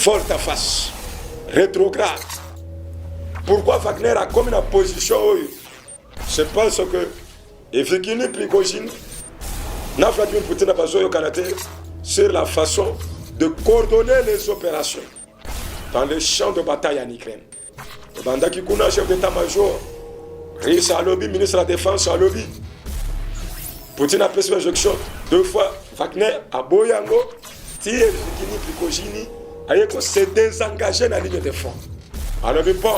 volte-face, rétrograde. Pourquoi Wagner a comme une position? C'est parce que Evgeny Prigojine n'a Vladimir Poutine n'a pas joué au Canada sur la façon de coordonner les opérations dans les champs de bataille en Ukraine. Le Banda Kikuna, chef d'état-major, Riss à lobby, ministre de la Défense à lobby. Poutine a pris son injection 2 fois. Wagner à Boyango, Evgeny Prigojine a s'est désengagé dans la ligne de front. Alors, bon,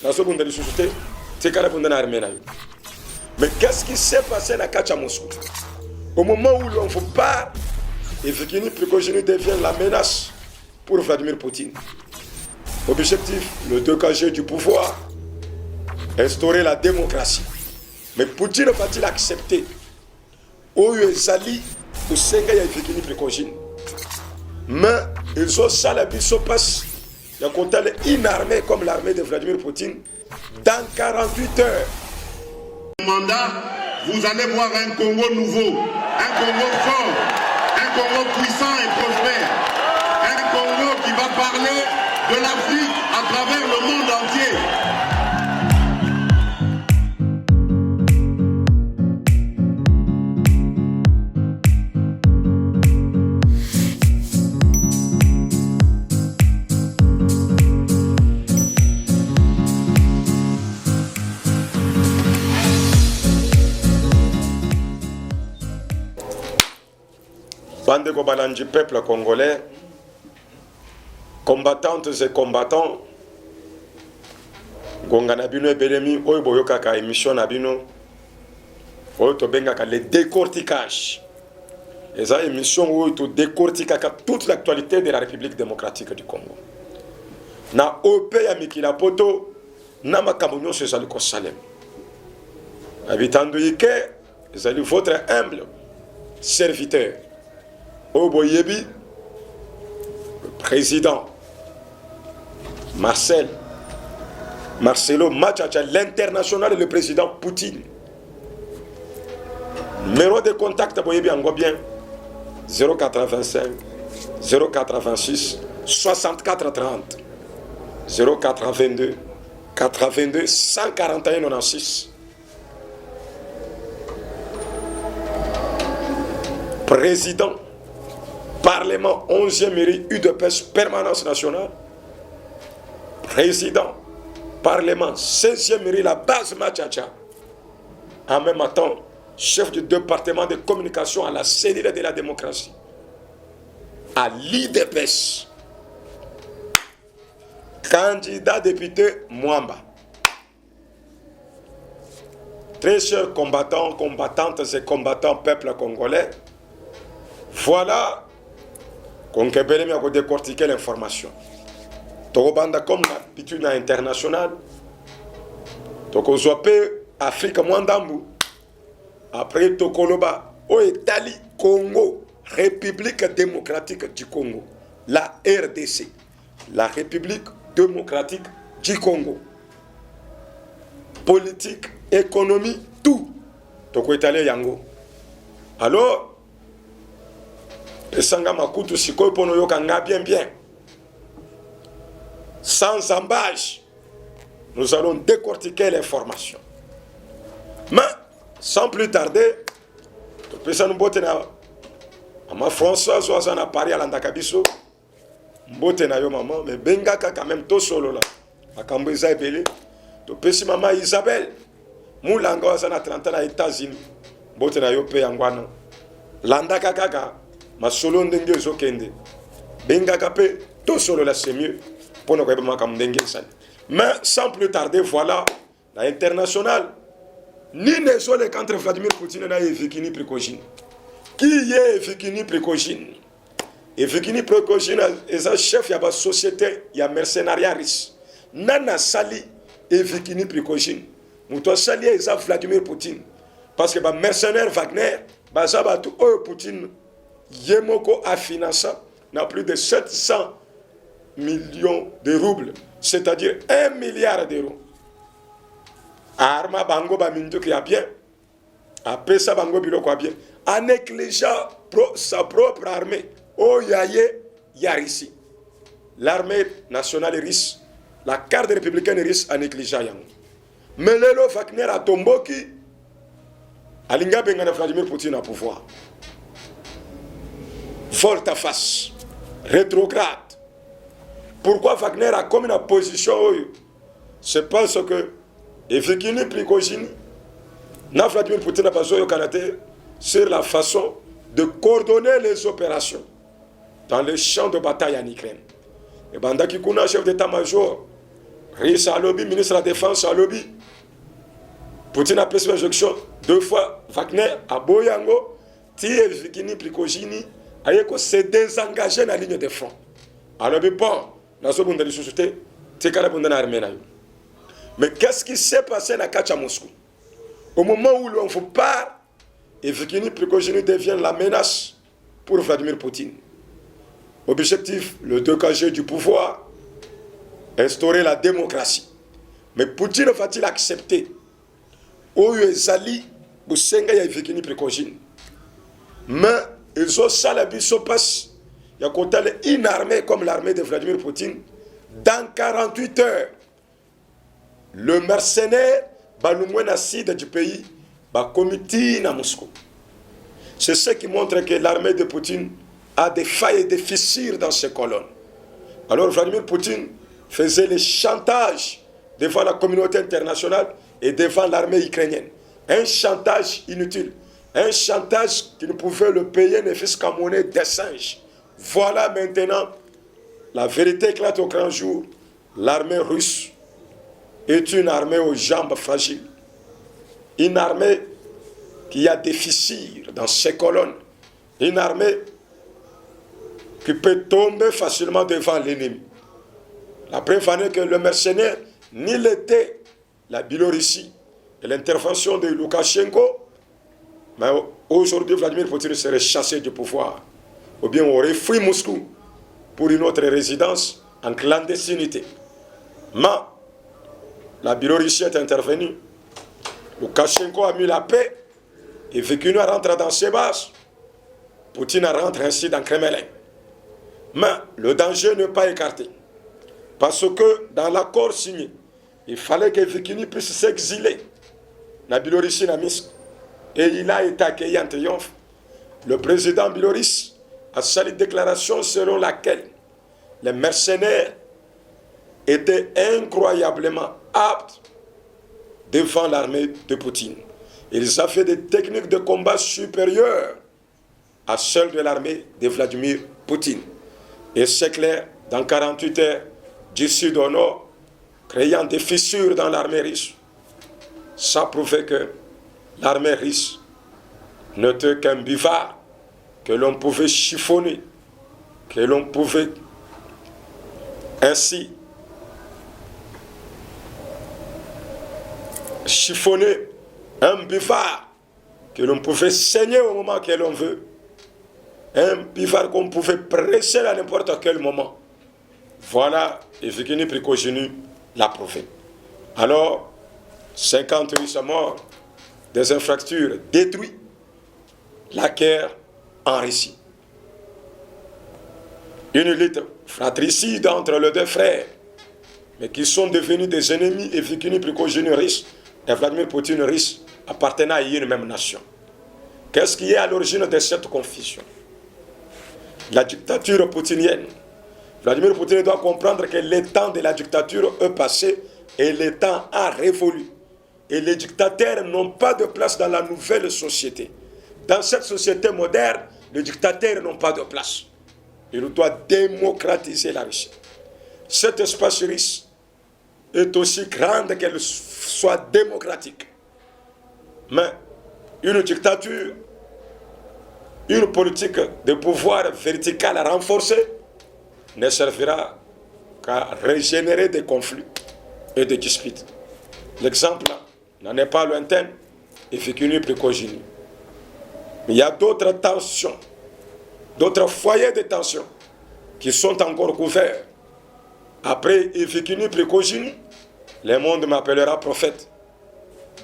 dans ce monde de société, c'est quand même l'armée. Mais qu'est-ce qui s'est passé à Kacha Moscou? Au moment où l'on fait part, Evgeny Prigojine devient la menace pour Vladimir Poutine. Objectif, le dégager du pouvoir, instaurer la démocratie. Mais Poutine va-t-il accepter? Oyo ezali usenga ya Evgeny Prigojine. Mais ils ont ça la biso passe. Il y a compté une armée comme l'armée de Vladimir Poutine dans 48 heures. Mandat, vous allez voir un Congo nouveau, un Congo fort, un Congo puissant et prospère, un Congo qui va parler de l'Afrique à travers le monde entier. Bande Gobalan du peuple congolais, combattantes et combattants, Gongana Bino et Belemi, Oyoboyoka ka émission Nabino, Oyotobenga ka le décortiquage. Et ça, émission où tu décortiques toute l'actualité de la République démocratique du Congo. Na OP ya Mikila Poto, na makamunyo se zaliko Salem. Habitant de Ike, zali votre humble serviteur. Oboyebi, le président Marcelo Machacha, l'international et le président Poutine. Numéro de contact, Boyebi en bien 085 086 64 30 0422 82 141 96. Président Parlement 11e mairie UDPS permanence nationale. Président Parlement 16e mairie la base Machacha. En même temps, chef du département de communication à la cellule de la démocratie. À l'IDPS. Candidat député Mwamba. Très chers combattants, combattantes et combattants peuple congolais. Voilà qu'on peut décortiquer l'information. Tokobanda comme l'habitude internationale. Tokozwape Afrique Mwandambu. Après Tokoloba, au Italie, Congo, République démocratique du Congo. La RDC, la République démocratique du Congo. Politique, économie, tout. Toko Italie Yango. Alors, Esanga Makutu Sikoy Pono Yokanga bien. Sans embâche, nous allons décortiquer l'information. Mais, sans plus tarder, nous Maman Françoise Oazana Paris à l'Andakabiso. Mbote na yo maman, mais Bengaka quand même tout solo là. Akambo Isabelle. To pesi maman Isabelle. Moulanga Oazana 30 ans aux États-Unis. Mbote na yo pe yangwana. Landaka kaka. Ma solo ndenge zokende. Bengaka pe tout solo là c'est mieux. Pour ne pas m'endenge ça. Mais sans plus tarder, voilà l'international. Ni ne sont les contre Vladimir Poutine et Evgeny Prigojine. Qui est Evgeny Prigojine? Evgeny Prigojine est un chef de la société, il y a mercenariat russe. Nana sali Evgeny Prigojine. Mouto sali est Vladimir Poutine. Parce que les mercenaires Wagner, Poutine, Yemoko a financé n'a plus de 700 millions de roubles, c'est-à-dire 1 milliard d'euros. Arma bango ba minjo qui a bien, a pesa bango biloko a bien, en négligeant sa propre armée. Oh yaye yarisi. l'armée nationale russe, la carte républicaine russe a négligé. Mais le Wagner a tomboki, Alinga Bengana Vladimir Poutine a pouvoir. Volte-face, rétrograde. Pourquoi Wagner a comme une position? C'est parce que Evgeny Prigozhin, Vladimir Poutine a besoin au Canada sur la façon de coordonner les opérations dans les champs de bataille en Ukraine. Et Banda Kikuna, chef d'état-major, Riss à lobby, ministre de la Défense à lobby, Poutine a pris son injection 2 fois. Wagner à Boyango, Evgeny Prigozhin s'est désengagé dans la ligne de front. Alors, bon, dans ce monde de société, c'est quand même l'armée. Mais qu'est-ce qui s'est passé à Kacha Moscou? Au moment où l'on fait part, Evgeny Prigozhin devient la menace pour Vladimir Poutine. Objectif, le dégager du pouvoir, instaurer la démocratie. Mais Poutine va-t-il accepter? Oyezali, Boussenga et Evgeny Prigozhin. Mais ils ont ça la biso passe. Il y a une armée comme l'armée de Vladimir Poutine. Dans 48 heures, le mercenaire Baloumouenacide du pays va comiter à Moscou. C'est ce qui montre que l'armée de Poutine a des failles et des fissures dans ses colonnes. Alors Vladimir Poutine faisait le chantage devant la communauté internationale et devant l'armée ukrainienne. Un chantage inutile. Un chantage qui ne pouvait le payer ne fût qu'en monnaie des singes. Voilà maintenant, la vérité éclate au grand jour. L'armée russe est une armée aux jambes fragiles. Une armée qui a des fissures dans ses colonnes. Une armée qui peut tomber facilement devant l'ennemi. La preuve en est que le mercenaire, ni l'été, la Biélorussie et l'intervention de Loukachenko, mais aujourd'hui Vladimir Poutine serait chassé du pouvoir. Ou bien on aurait fui Moscou pour une autre résidence en clandestinité. Mais la Biélorussie est intervenue. Loukachenko a mis la paix et Vekunu rentre dans ses bases. Poutine rentre ainsi dans Kremlin. Mais le danger n'est pas écarté. Parce que dans l'accord signé, il fallait que Vekunu puisse s'exiler. La Biélorussie n'a mis. Et il a été accueilli en triomphe. Le président biélorusse a salué une déclaration selon laquelle les mercenaires étaient incroyablement aptes devant l'armée de Poutine. Ils ont fait des techniques de combat supérieures à celles de l'armée de Vladimir Poutine. Et c'est clair, dans 48 heures, du sud au nord, créant des fissures dans l'armée russe, ça prouvait que l'armée russe n'était qu'un buvard que l'on pouvait chiffonner, que l'on pouvait ainsi chiffonner, un buvard que l'on pouvait saigner au moment que l'on veut, un buvard qu'on pouvait presser à n'importe quel moment. Voilà, Evgeny Prigozhin l'a prouvé. Alors, 58 morts, des infrastructures détruites, la guerre en Russie. Une lutte fratricide entre les deux frères, mais qui sont devenus des ennemis. Evgeny Prigozhin russe et Vladimir Poutine russe appartenant à une même nation. Qu'est-ce qui est à l'origine de cette confusion? La dictature poutinienne. Vladimir Poutine doit comprendre que le temps de la dictature est passé et le temps a révolu. Et les dictateurs n'ont pas de place dans la nouvelle société. Dans cette société moderne, les dictateurs n'ont pas de place. Il doit démocratiser la Russie. Cet espace russe est aussi grande qu'elle soit démocratique. Mais une dictature, une politique de pouvoir vertical renforcée ne servira qu'à régénérer des conflits et des disputes. L'exemple n'en est pas lointain, Evgeny Prigozhin. Mais il y a d'autres tensions, d'autres foyers de tension qui sont encore couverts. Après Evgeny Prigozhin, le monde m'appellera prophète.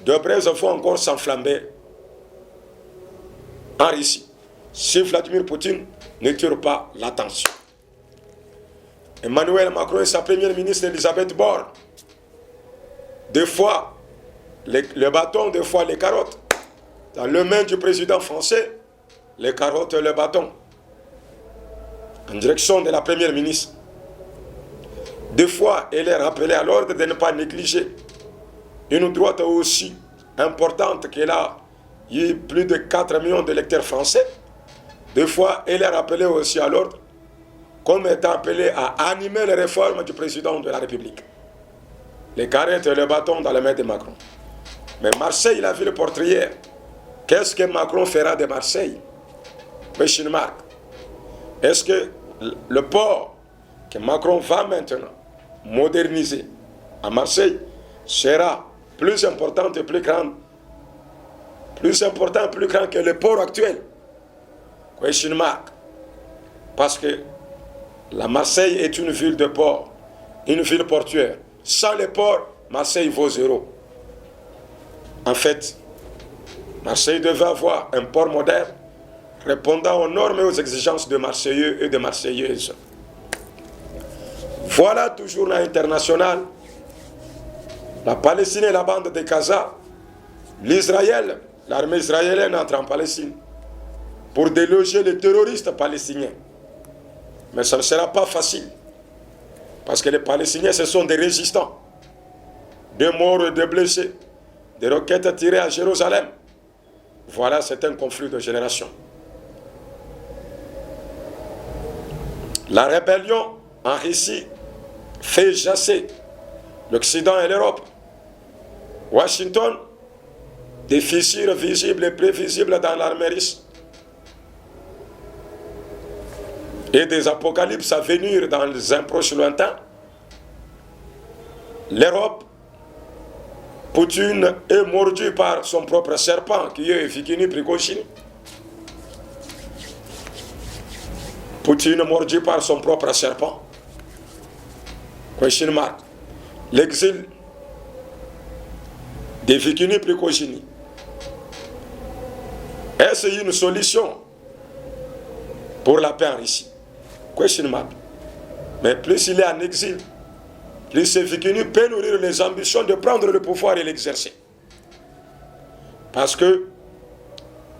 De braises vont encore s'enflammer en Russie si Vladimir Poutine ne tire pas l'attention. Emmanuel Macron et sa première ministre Elisabeth Borne. Des fois, le bâton, des fois les carottes. Dans le main du président français, les carottes et le bâton. En direction de la première ministre. Des fois, elle est rappelée à l'ordre de ne pas négliger une droite aussi importante qu'elle a eu plus de 4 millions d'électeurs français. Des fois, elle est rappelée aussi à l'ordre comme étant appelée à animer les réformes du président de la République. Les carettes et le bâton dans les mains de Macron. Mais Marseille, la ville portuaire, qu'est-ce que Macron fera de Marseille? Question mark. Est-ce que le port que Macron va maintenant moderniser à Marseille sera plus important et plus grand que le port actuel? Question mark. Parce que la Marseille est une ville de port, une ville portuaire. Sans le port, Marseille vaut zéro. En fait, Marseille devait avoir un port moderne répondant aux normes et aux exigences de Marseillais et de Marseillaises. Voilà toujours l'international, la Palestine et la bande de Gaza, l'Israël, l'armée israélienne entre en Palestine pour déloger les terroristes palestiniens. Mais ça ne sera pas facile, parce que les Palestiniens, ce sont des résistants, des morts et des blessés, des roquettes tirées à Jérusalem. Voilà, c'est un conflit de génération. La rébellion en Russie fait jasser l'Occident et l'Europe. Washington, des fissures visibles et prévisibles dans l'armée russe et des apocalypses à venir dans un proche lointain. L'Europe, Poutine est mordu par son propre serpent qui est Evgeny Prigojine. Poutine est mordu par son propre serpent. Question mark. L'exil d'Evgeny Prigojine. Est-ce une solution pour la paix en Russie? Question mark. Mais plus il est en exil, plus Evgeny peut nourrir les ambitions de prendre le pouvoir et l'exercer. Parce que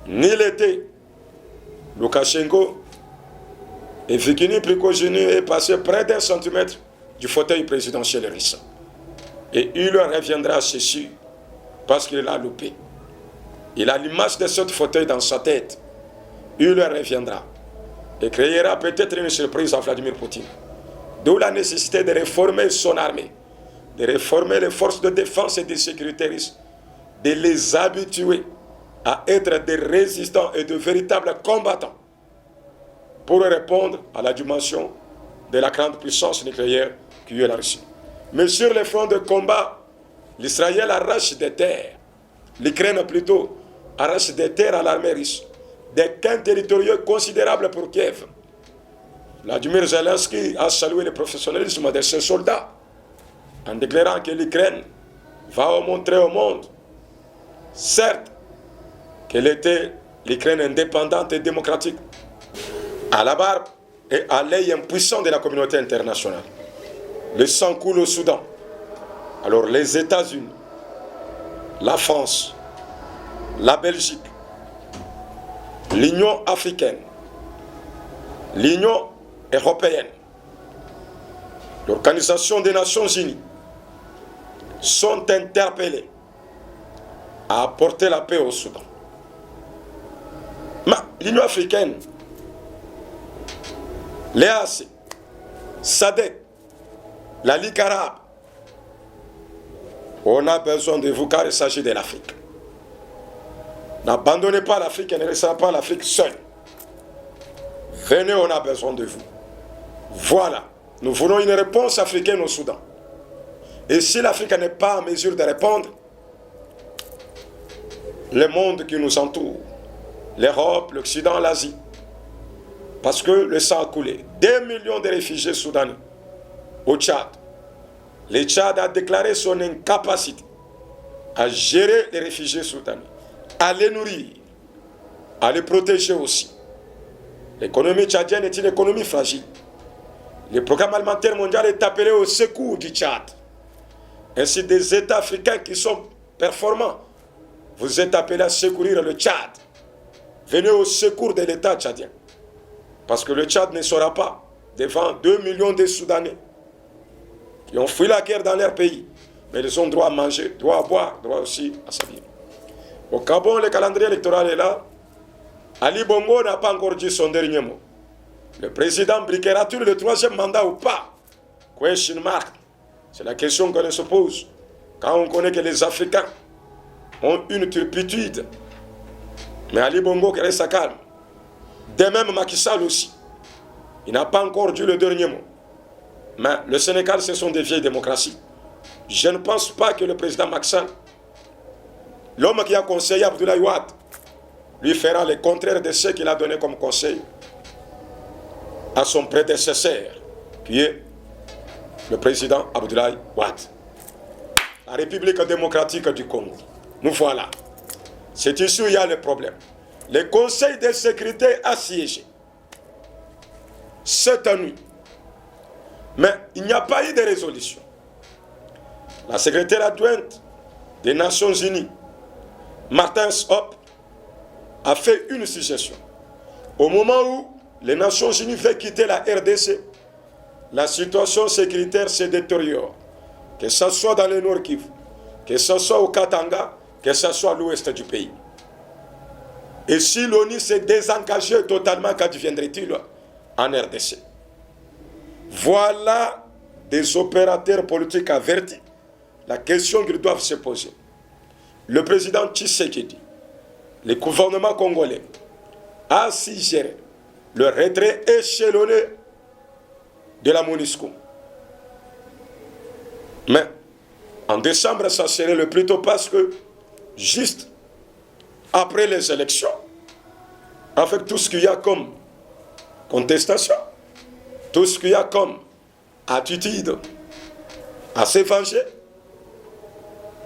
ni l'été, Loukachenko, Evgeny Prigojine est passé près d'un centimètre du fauteuil présidentiel russe. Et il leur reviendra ceci parce qu'il l'a loupé. Il a l'image de ce fauteuil dans sa tête. Il leur reviendra et créera peut-être une surprise à Vladimir Poutine. D'où la nécessité de réformer son armée, de réformer les forces de défense et de sécurité russes, de les habituer à être des résistants et de véritables combattants pour répondre à la dimension de la grande puissance nucléaire qui est la Russie. Mais sur les fronts de combat, l'Israël arrache des terres, l'Ukraine plutôt arrache des terres à l'armée russe, des gains territoriaux considérables pour Kiev. Vladimir Zelensky a salué le professionnalisme de ses soldats en déclarant que l'Ukraine va montrer au monde, certes, qu'elle était l'Ukraine indépendante et démocratique, à la barbe et à l'œil impuissant de la communauté internationale. Le sang coule au Soudan. Alors les États-Unis, la France, la Belgique, l'Union africaine, l'Union européenne, l'Organisation des Nations Unies sont interpellés à apporter la paix au Soudan. Mais l'Union africaine, l'EAC, SADC, la Ligue arabe, on a besoin de vous car il s'agit de l'Afrique. N'abandonnez pas l'Afrique et ne laissez pas l'Afrique seule. Venez, on a besoin de vous. Voilà, nous voulons une réponse africaine au Soudan. Et si l'Afrique n'est pas en mesure de répondre, le monde qui nous entoure, l'Europe, l'Occident, l'Asie, parce que le sang a coulé. 2 millions de réfugiés soudanais au Tchad. Le Tchad a déclaré son incapacité à gérer les réfugiés soudanais, à les nourrir, à les protéger aussi. L'économie tchadienne est une économie fragile. Le programme alimentaire mondial est appelé au secours du Tchad. Ainsi, des États africains qui sont performants, vous êtes appelés à secourir le Tchad. Venez au secours de l'État tchadien. Parce que le Tchad ne sera pas devant 2 millions de Soudanais qui ont fui la guerre dans leur pays. Mais ils ont droit à manger, droit à boire, droit aussi à s'habiller. Au Gabon, le calendrier électoral est là. Ali Bongo n'a pas encore dit son dernier mot. Le président briquera-t-il le 3e mandat ou pas? Question mark. C'est la question qu'on se pose. Quand on connaît que les Africains ont une turpitude. Mais Ali Bongo reste calme. De même Macky Sall aussi. Il n'a pas encore dit le dernier mot. Mais le Sénégal, ce sont des vieilles démocraties. Je ne pense pas que le président Macky Sall, l'homme qui a conseillé Abdoulaye Wade, lui fera le contraire de ce qu'il a donné comme conseil à son prédécesseur, qui est le président Abdoulaye Wade. La République démocratique du Congo. Nous voilà. C'est ici où il y a le problème. Le Conseil de sécurité a siégé cette nuit. Mais il n'y a pas eu de résolution. La secrétaire adjointe des Nations Unies, Martin Hope, a fait une suggestion. Au moment où les Nations Unies veulent quitter la RDC, la situation sécuritaire se détériore. Que ce soit dans le Nord Kivu, que ce soit au Katanga, que ce soit à l'ouest du pays. Et si l'ONU s'est désengagé totalement, quand viendrait-il en RDC? Voilà des opérateurs politiques avertis. La question qu'ils doivent se poser. Le président Tshisekedi, le gouvernement congolais, a suggéré le retrait échelonné de la MONUSCO. Mais en décembre, ça serait le plus tôt parce que juste après les élections, avec tout ce qu'il y a comme contestation, tout ce qu'il y a comme attitude à se venger,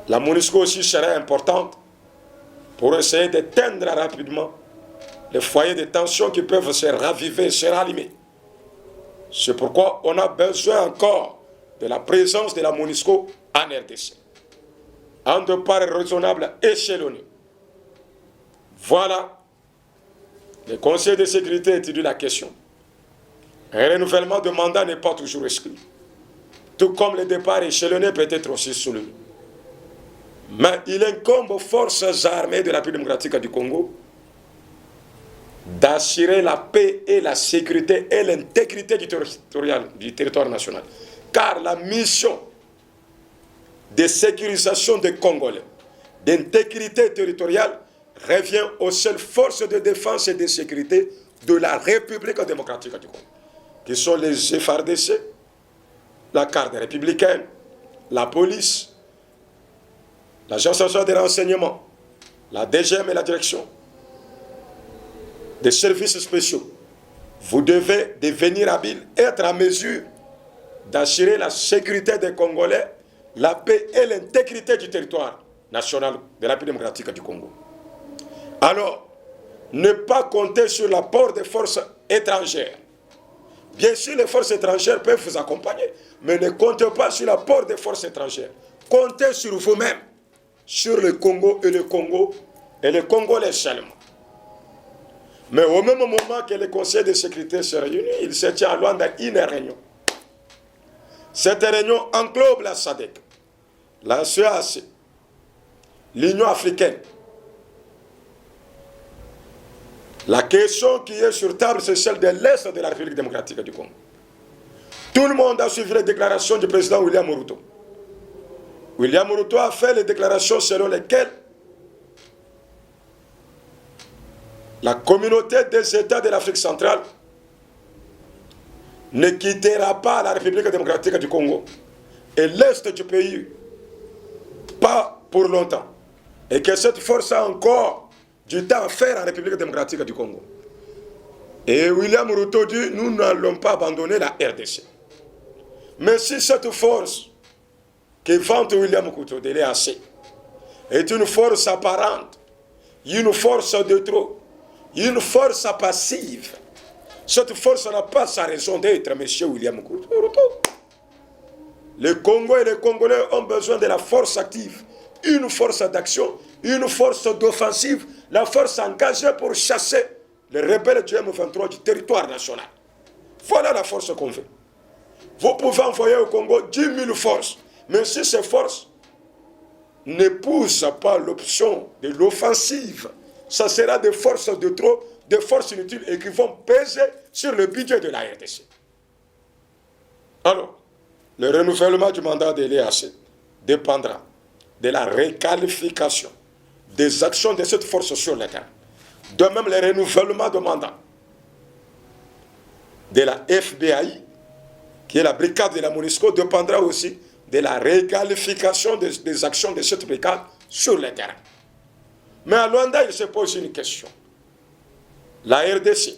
la MONUSCO aussi serait importante pour essayer d'éteindre rapidement les foyers de tension qui peuvent se raviver, se rallumer. C'est pourquoi on a besoin encore de la présence de la MONUSCO en RDC. En de part raisonnable échelonné. Voilà. Le Conseil de sécurité étudie la question. Un renouvellement de mandat n'est pas toujours exclu. Tout comme le départ échelonné peut être aussi soulevé. Mais il incombe aux forces armées de la République démocratique du Congo d'assurer la paix et la sécurité et l'intégrité du territoire national. Car la mission de sécurisation des Congolais, d'intégrité territoriale, revient aux seules forces de défense et de sécurité de la République démocratique du Congo, qui sont les FARDC, la garde républicaine, la police, l'Agence nationale des renseignements, la DGM et la direction des services spéciaux. Vous devez devenir habile, être en mesure d'assurer la sécurité des Congolais, la paix et l'intégrité du territoire national de la République démocratique du Congo. Alors, ne pas compter sur l'apport des forces étrangères. Bien sûr, les forces étrangères peuvent vous accompagner, mais ne comptez pas sur l'apport des forces étrangères. Comptez sur vous-même, sur le Congo et les Congolais seulement. Mais au même moment que le Conseil de sécurité se réunit, il se tient à Luanda une réunion. Cette réunion englobe la SADC, la CEAC, l'Union africaine. La question qui est sur table, c'est celle de l'Est de la République démocratique du Congo. Tout le monde a suivi les déclarations du président William Ruto. William Ruto a fait les déclarations selon lesquelles la communauté des États de l'Afrique centrale ne quittera pas la République démocratique du Congo et l'Est du pays, pas pour longtemps. Et que cette force a encore du temps à faire en République démocratique du Congo. Et William Ruto dit, nous n'allons pas abandonner la RDC. Mais si cette force que vante William Ruto de l'EAC est une force apparente, une force de trop, une force passive, Cette force n'a pas sa raison d'être, M. William Ruto. Le Congo et les Congolais ont besoin de la force active, une force d'action, une force d'offensive, la force engagée pour chasser les rebelles du M23 du territoire national. Voilà la force qu'on veut. Vous pouvez envoyer au Congo 10 000 forces, mais si ces forces n'épousent pas l'option de l'offensive, ça sera des forces de trop, des forces inutiles et qui vont peser sur le budget de la RDC. Alors, le renouvellement du mandat de l'EAC dépendra de la requalification des actions de cette force sur le terrain. De même, le renouvellement de mandat de la FBI, qui est la brigade de la MONUSCO, dépendra aussi de la requalification des actions de cette brigade sur le terrain. Mais à Luanda, il se pose une question. La RDC,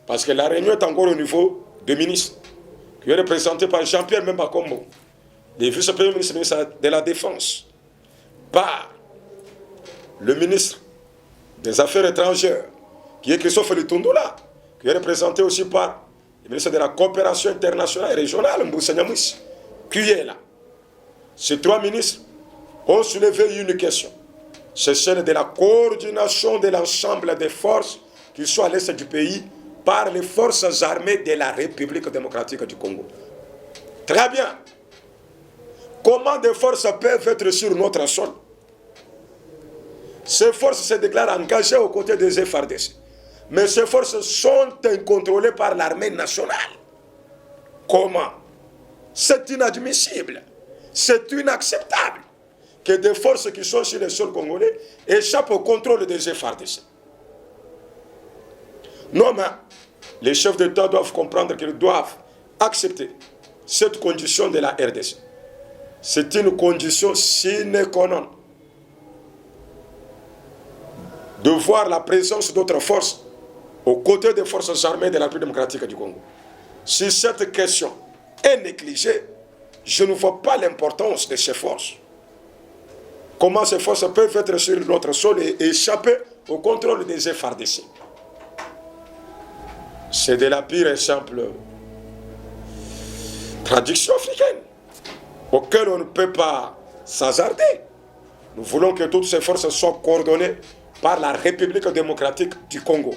parce que la réunion est encore au niveau du ministre, qui est représenté par Jean-Pierre Memba-Kombo, le vice-premier ministre de la Défense, par le ministre des Affaires étrangères, qui est Christophe Litundula, qui est représenté aussi par le ministre de la Coopération internationale et régionale, Mboussa Nyamwisi, qui est là. Ces trois ministres ont soulevé une question. C'est celle de la coordination de l'ensemble des forces qui sont à l'est du pays par les forces armées de la République démocratique du Congo. Très bien. Comment des forces peuvent être sur notre sol? Ces forces se déclarent engagées aux côtés des FARDC. Mais ces forces sont incontrôlées par l'armée nationale. Comment? C'est inadmissible. C'est inacceptable que des forces qui sont sur le sol congolais échappent au contrôle des FARDC. Non, mais les chefs d'État doivent comprendre qu'ils doivent accepter cette condition de la RDC. C'est une condition sine qua non de voir la présence d'autres forces aux côtés des forces armées de la République démocratique du Congo. Si cette question est négligée, je ne vois pas l'importance de ces forces. Comment ces forces peuvent être sur notre sol et échapper au contrôle des FARDC? C'est de la pire et simple traduction africaine, auquel on ne peut pas s'hasarder. Nous voulons que toutes ces forces soient coordonnées par la République démocratique du Congo.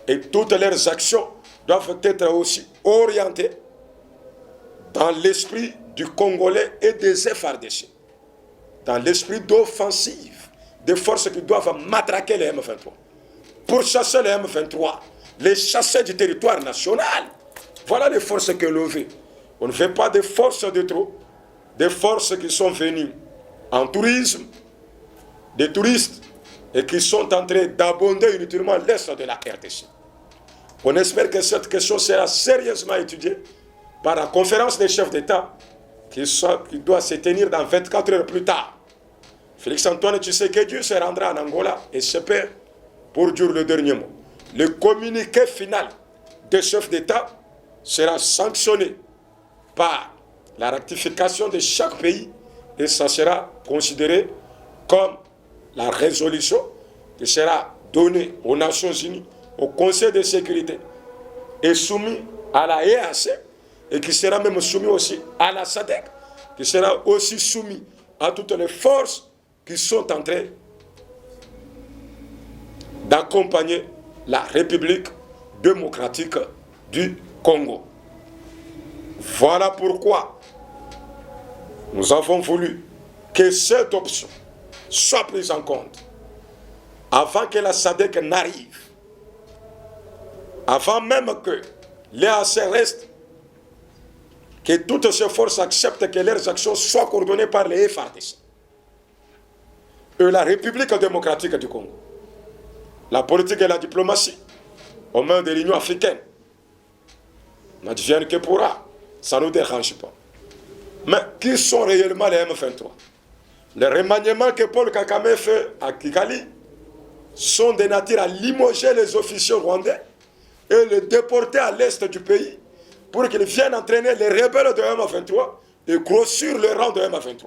Et toutes leurs actions doivent être aussi orientées dans l'esprit du Congolais et des FARDC, dans l'esprit d'offensive, des forces qui doivent matraquer les M23. Pour chasser les M23, les chasser du territoire national. Voilà les forces que l'on veut. On ne veut pas des forces de trop, des forces qui sont venues en tourisme, des touristes, et qui sont en train d'abonder inutilement l'est de la RDC. On espère que cette question sera sérieusement étudiée par la conférence des chefs d'État qui doit se tenir dans 24 heures plus tard. Félix-Antoine Tshisekedi se rendra en Angola et s'espère pour dire le dernier mot. Le communiqué final des chefs d'État sera sanctionné par la ratification de chaque pays et ça sera considéré comme la résolution qui sera donnée aux Nations Unies, au Conseil de sécurité et soumis à la EAC et qui sera même soumis aussi à la SADC, qui sera aussi soumis à toutes les forces qui sont en train d'accompagner la République démocratique du Congo. Voilà pourquoi nous avons voulu que cette option soit prise en compte avant que la SADC n'arrive, avant même que l'EAC reste, que toutes ces forces acceptent que leurs actions soient coordonnées par les FARDC et la République démocratique du Congo. La politique et la diplomatie aux mains de l'Union africaine n'adviennent que pourra, ça ne nous dérange pas. Mais qui sont réellement les M23? Les remaniements que Paul Kagame fait à Kigali sont de nature à limoger les officiers rwandais et les déporter à l'est du pays pour qu'ils viennent entraîner les rebelles de M23 et grossir le rang de M23.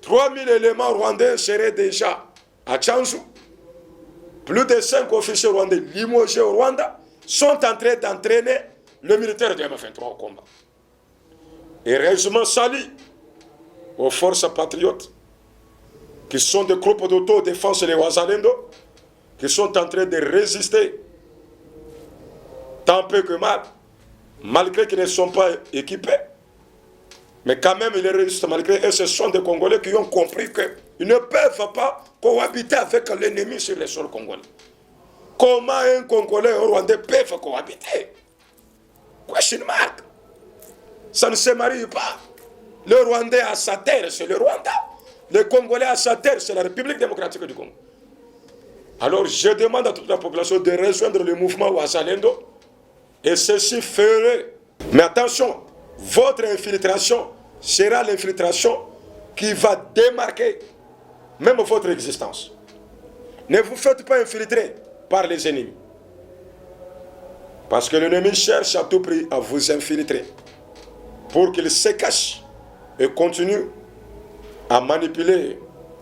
3000 éléments rwandais seraient déjà à Tchanzu. Plus de 5 officiers rwandais limogés au Rwanda sont en train d'entraîner le militaire de M23 au combat. Et régiment s'allie aux forces patriotes qui sont des groupes d'autodéfense, les Wazalendo, qui sont en train de résister tant peu que mal, malgré qu'ils ne sont pas équipés. Mais quand même, ils résistent malgré eux. Ce sont des Congolais qui ont compris qu'ils ne peuvent pas cohabiter avec l'ennemi sur les sols congolais. Comment un Congolais et un Rwandais peuvent cohabiter? Question mark. Ça ne se marie pas. Le Rwandais à sa terre, c'est le Rwanda. Le Congolais à sa terre, c'est la République démocratique du Congo. Alors je demande à toute la population de rejoindre le mouvement Wazalendo et ceci ferait. Mais attention, votre infiltration sera l'infiltration qui va démarquer même votre existence. Ne vous faites pas infiltrer par les ennemis. Parce que l'ennemi cherche à tout prix à vous infiltrer pour qu'il se cache et continue à manipuler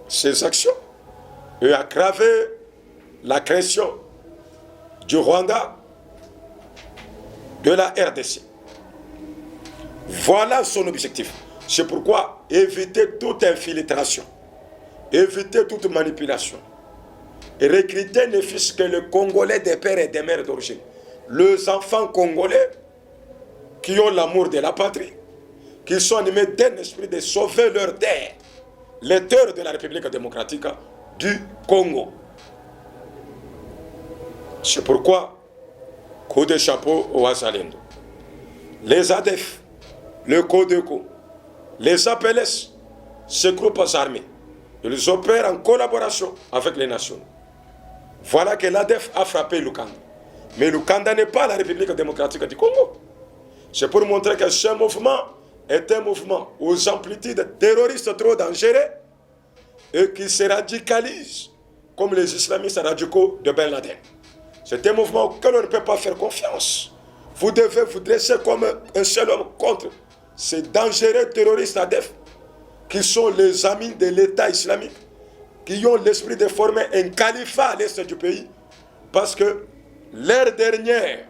ses actions et à aggraver la création du Rwanda, de la RDC. Voilà son objectif. C'est pourquoi évitez toute infiltration, évitez toute manipulation. Et recrutez ne fût-ce que les Congolais des pères et des mères d'origine. Les enfants congolais qui ont l'amour de la patrie, qui sont animés d'un esprit de sauver leur terre, les terres de la République démocratique du Congo. C'est pourquoi, coup de chapeau au Wazalendo. Les ADF, le CODECO, les APLS, ces groupes armés, ils opèrent en collaboration avec les nations. Voilà que l'ADF a frappé Lukanda. Mais Lukanda n'est pas la République démocratique du Congo. C'est pour montrer que ce mouvement est un mouvement aux amplitudes terroristes trop dangereux et qui se radicalise comme les islamistes radicaux de Ben Laden. C'est un mouvement auquel on ne peut pas faire confiance. Vous devez vous dresser comme un seul homme contre ces dangereux terroristes ADF qui sont les amis de l'État islamique, qui ont l'esprit de former un califat à l'est du pays, parce que leur dernière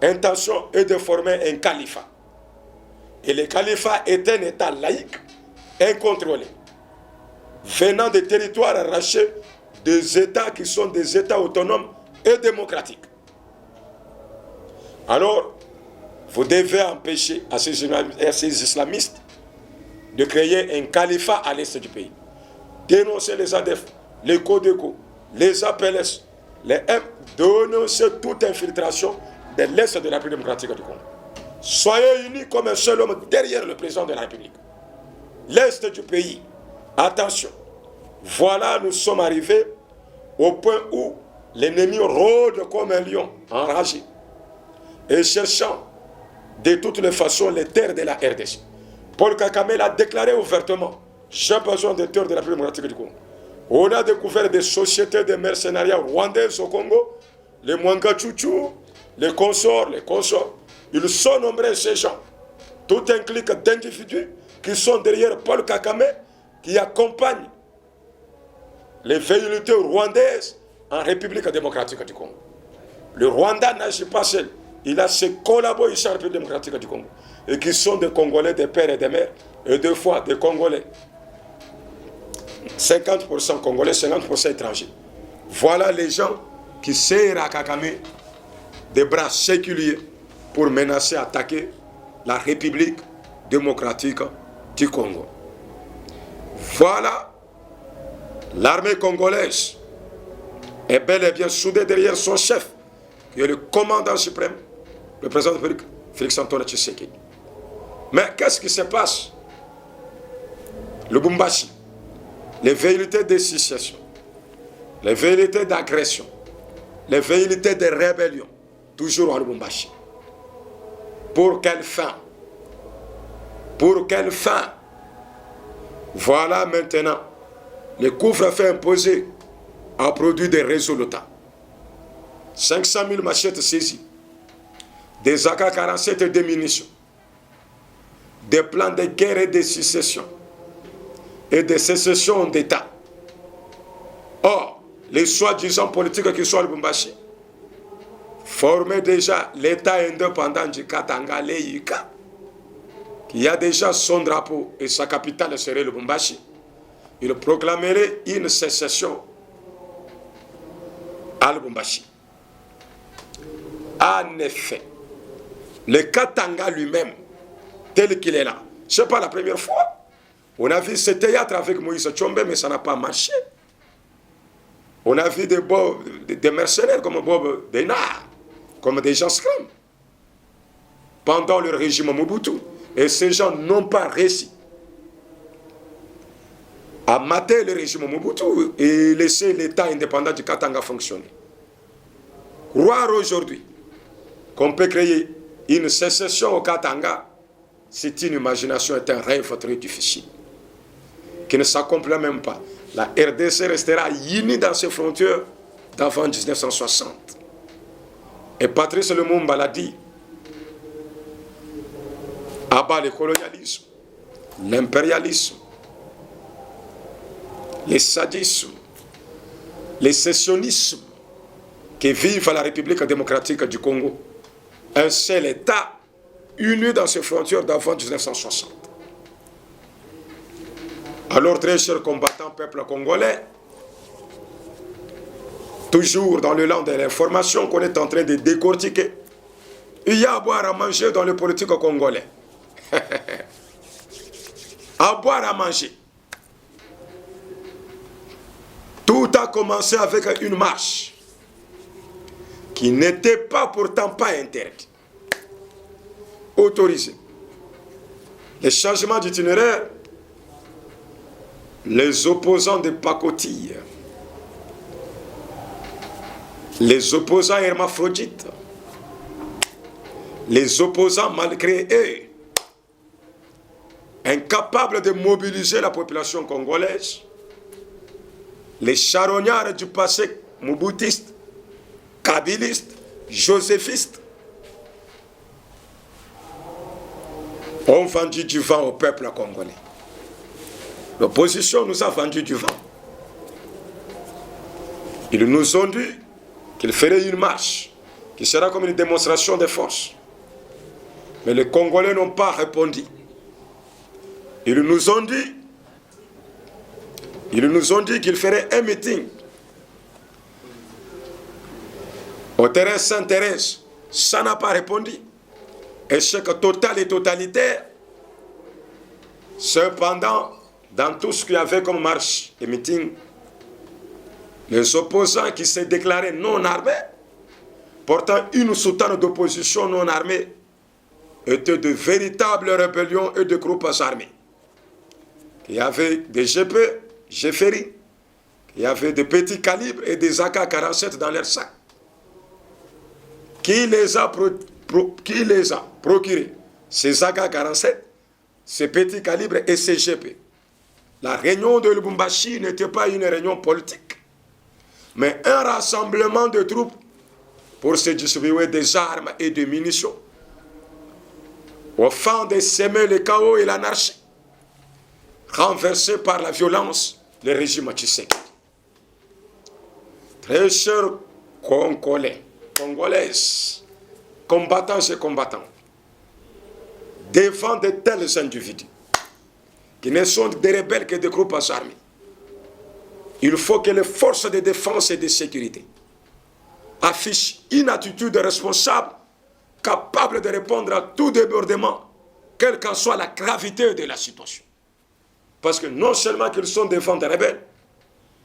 intention est de former un califat. Et le califat est un État laïque, incontrôlé, venant des territoires arrachés des États qui sont des États autonomes et démocratiques. Alors, vous devez empêcher à ces islamistes de créer un califat à l'est du pays. Dénoncer les ADF, les CODECO, les APLS, les M, dénoncer toute infiltration de l'est de la République démocratique du Congo. Soyez unis comme un seul homme derrière le président de la République. L'est du pays, attention, voilà, nous sommes arrivés au point où l'ennemi rôde comme un lion enragé et cherchant de toutes les façons les terres de la RDC. Paul Kagame l'a déclaré ouvertement, j'ai besoin des terres de la République démocratique du Congo. On a découvert des sociétés de mercenariats rwandaises au Congo, les Mwanga Chuchu, les consorts. Ils sont nombreux ces gens. Tout un clic d'individus qui sont derrière Paul Kagame, qui accompagnent les velléités rwandaises en République démocratique du Congo. Le Rwanda n'agit pas seul. Il a ses collaborateurs ici en République démocratique du Congo. Et qui sont des Congolais, des pères et des mères. Et deux fois des Congolais. 50% Congolais, 50% étrangers. Voilà les gens qui serrent à Kagame des bras séculiers pour menacer, attaquer la République démocratique du Congo. Voilà l'armée congolaise est bel et bien soudée derrière son chef, qui est le commandant suprême, le président de la République, Félix-Antoine Tshisekedi. Mais qu'est-ce qui se passe? Lubumbashi, les velléités de sécession, les velléités d'agression, les velléités de rébellion, toujours en Lubumbashi. Pour quelle fin? Pour quelle fin? Voilà maintenant le couvre-feu imposé a produit des résultats. 500 000 machettes saisies, des AK-47 et des munitions, des plans de guerre et de sécession et de sécession d'État. Or, les soi-disant politiques qui sont à Lubumbashi formé déjà l'État indépendant du Katanga, l'EIK, qui a déjà son drapeau et sa capitale serait Lubumbashi, il proclamerait une sécession à Lubumbashi. En effet, le Katanga lui-même, tel qu'il est là, ce n'est pas la première fois. On a vu ce théâtre avec Moïse Tchombe, mais ça n'a pas marché. On a vu des mercenaires comme Bob Denard, comme des gens scrum, pendant le régime Mobutu. Et ces gens n'ont pas réussi à mater le régime Mobutu et laisser l'État indépendant du Katanga fonctionner. Croire aujourd'hui qu'on peut créer une sécession au Katanga, c'est une imagination, est un rêve très difficile, qui ne s'accomplit même pas. La RDC restera unie dans ses frontières d'avant 1960. Et Patrice Lumumba l'a dit, abat le colonialisme, l'impérialisme, le sadisme, le sécessionnisme qui vivent à la République démocratique du Congo. Un seul État uni dans ses frontières d'avant 1960. Alors, très chers combattants, peuple congolais, toujours dans le land de l'information qu'on est en train de décortiquer, il y a à boire à manger dans le politique congolais. À boire à manger. Tout a commencé avec une marche qui n'était pas pourtant pas interdite, autorisée. Les changements d'itinéraire, les opposants de pacotille, les opposants hermaphrodites, les opposants malgré eux, incapables de mobiliser la population congolaise, les charognards du passé moubutiste, kabiliste, joséphiste, ont vendu du vent au peuple congolais. L'opposition nous a vendu du vent. Ils nous ont dit qu'ils feraient une marche qui sera comme une démonstration de force. Mais les Congolais n'ont pas répondu. Ils nous ont dit qu'ils feraient un meeting au terrain Sainte-Thérèse. Ça n'a pas répondu. Échec total et totalitaire. Cependant, dans tout ce qu'il y avait comme marche et meeting, les opposants qui s'est déclarés non armés, portant une soutane d'opposition non armée, étaient de véritables rébellions et de groupes armés. Il y avait des GP, GFRI, il y avait des petits calibres et des AK-47 dans leur sac. Qui les a procurés, ces AK-47, ces petits calibres et ces GP? La réunion de Lubumbashi n'était pas une réunion politique, mais un rassemblement de troupes pour se distribuer des armes et des munitions, afin de semer le chaos et l'anarchie, renversé par la violence le régime Tshisekedi. Très chers Congolais, Congolaises, combattants et combattants, devant de tels individus, qui ne sont des rebelles que des groupes armés, il faut que les forces de défense et de sécurité affichent une attitude responsable, capable de répondre à tout débordement, quelle qu'en soit la gravité de la situation. Parce que non seulement qu'ils sont devant des rebelles,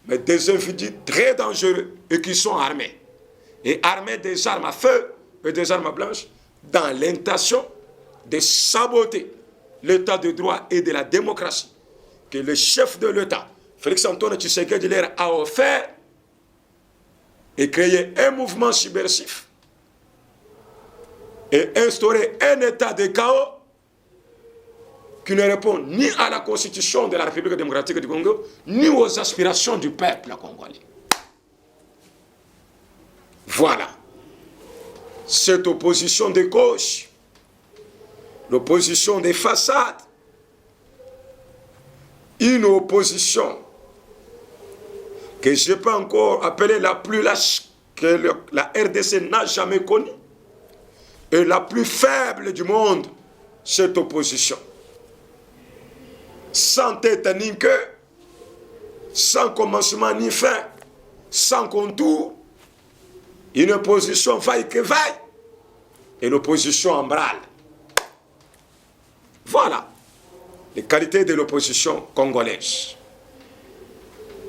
mais des individus très dangereux et qui sont armés. Et armés des armes à feu et des armes blanches, dans l'intention de saboter l'état de droit et de la démocratie que le chef de l'État, Félix-Antoine Tshisekedi, leur a offert, et créer un mouvement subversif et instaurer un état de chaos qui ne répond ni à la constitution de la République démocratique du Congo, ni aux aspirations du peuple congolais. Voilà. Cette opposition de gauche, l'opposition des façades, une opposition que je peux encore appeler la plus lâche que la RDC n'a jamais connue, et la plus faible du monde, cette opposition. Sans tête ni queue, sans commencement ni fin, sans contour, une opposition vaille que vaille, et l'opposition embrale. Voilà les qualités de l'opposition congolaise.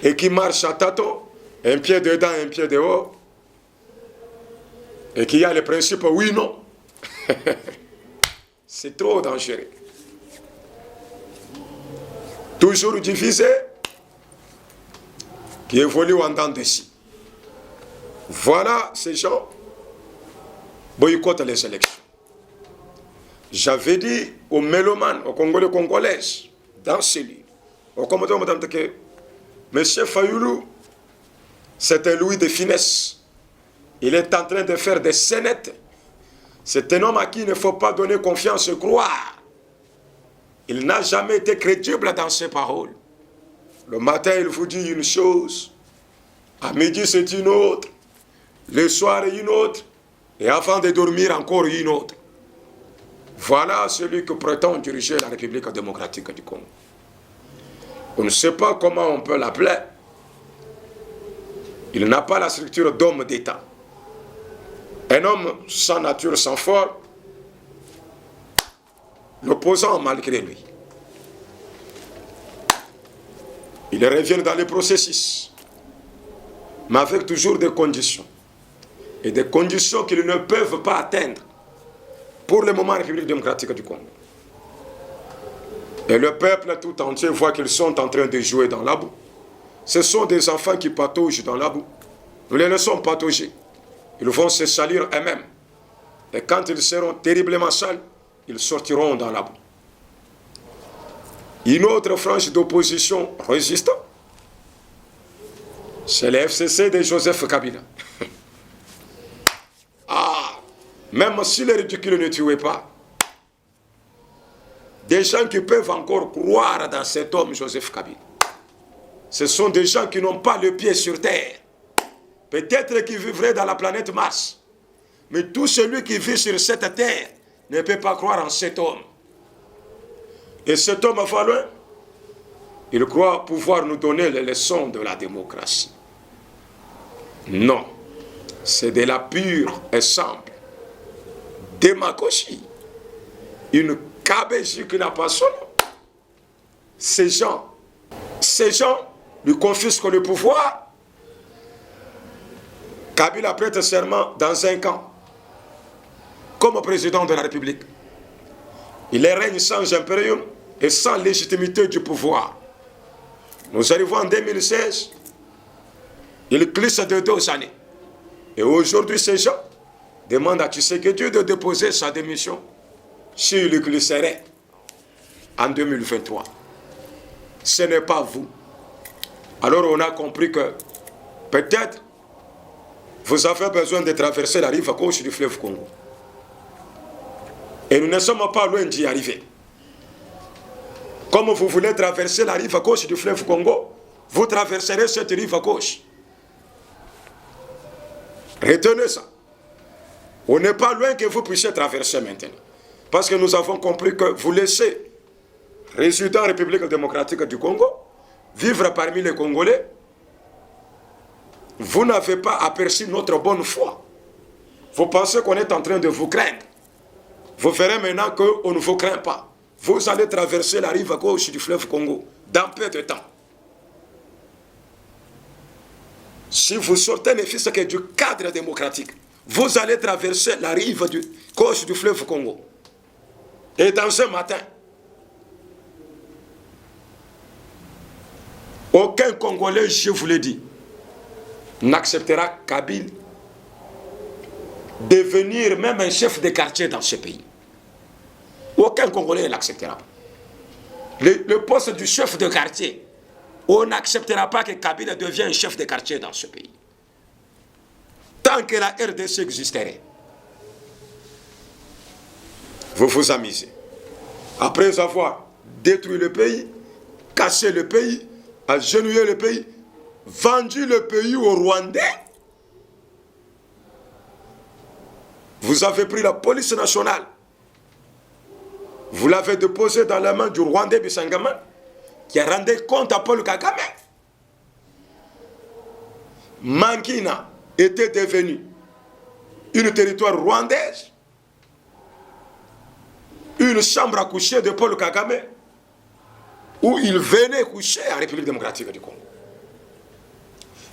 Et qui marche à tâtons, un pied dedans, un pied dehors, et qui a le principe oui-non. C'est trop dangereux. Toujours divisé, qui évolue en dents de scie. Voilà ces gens boycottent les élections. J'avais dit aux mélomanes, aux Congolais congolaises, dans ce livre, au commandant que M. Fayoulou, c'est un Louis de finesse. Il est en train de faire des scénettes. C'est un homme à qui il ne faut pas donner confiance et croire. Il n'a jamais été crédible dans ses paroles. Le matin, il vous dit une chose. À midi, c'est une autre. Le soir, une autre. Et avant de dormir, encore une autre. Voilà celui que prétend diriger la République démocratique du Congo. On ne sait pas comment on peut l'appeler. Il n'a pas la structure d'homme d'État. Un homme sans nature, sans forme, l'opposant malgré lui. Il revient dans les processus, mais avec toujours des conditions. Et des conditions qu'ils ne peuvent pas atteindre pour le moment en République démocratique du Congo. Et le peuple tout entier voit qu'ils sont en train de jouer dans la boue. Ce sont des enfants qui pataugent dans la boue. Nous les laissons patauger. Ils vont se salir eux-mêmes. Et quand ils seront terriblement sales, ils sortiront dans la boue. Une autre frange d'opposition résistant, c'est le FCC de Joseph Kabila. Ah, même si les ridicules ne tuaient pas, des gens qui peuvent encore croire dans cet homme, Joseph Kabila, ce sont des gens qui n'ont pas le pied sur terre. Peut-être qu'ils vivraient dans la planète Mars. Mais tout celui qui vit sur cette terre ne peut pas croire en cet homme. Et cet homme va loin. Il croit pouvoir nous donner les leçons de la démocratie. Non. C'est de la pure et simple démagogie. Une cabégie qui n'a pas son nom. Ces gens lui confisquent le pouvoir. Kabila prête serment dans un camp comme président de la République. Il règne sans impérium et sans légitimité du pouvoir. Nous arrivons en 2016, il glisse de 2 années. Et aujourd'hui, ces gens demandent à Tshisekedi de déposer sa démission s'il glisserait en 2023. Ce n'est pas vous. Alors on a compris que peut-être vous avez besoin de traverser la rive gauche du fleuve Congo. Et nous ne sommes pas loin d'y arriver. Comme vous voulez traverser la rive gauche du fleuve Congo, vous traverserez cette rive gauche. Retenez ça. On n'est pas loin que vous puissiez traverser maintenant. Parce que nous avons compris que vous laissez, résidents en République démocratique du Congo, vivre parmi les Congolais. Vous n'avez pas aperçu notre bonne foi. Vous pensez qu'on est en train de vous craindre. Vous verrez maintenant qu'on ne vous craint pas. Vous allez traverser la rive gauche du fleuve Congo dans peu de temps. Si vous sortez ne fût-ce que du cadre démocratique, vous allez traverser la rive gauche du fleuve Congo. Et dans un matin, aucun Congolais, je vous l'ai dit, n'acceptera Kabila devenir même un chef de quartier dans ce pays. Aucun Congolais ne l'acceptera. Le poste du chef de quartier, on n'acceptera pas que Kabila devienne un chef de quartier dans ce pays. Tant que la RDC existerait. Vous vous amusez. Après avoir détruit le pays, cassé le pays, agenouillé le pays, vendu le pays aux Rwandais, Vous avez pris la police nationale. Vous l'avez déposée dans la main du Rwandais Bissangama, qui a rendu compte à Paul Kagame. Mangina était devenu une territoire rwandaise, une chambre à coucher de Paul Kagame, où il venait coucher en République démocratique du Congo.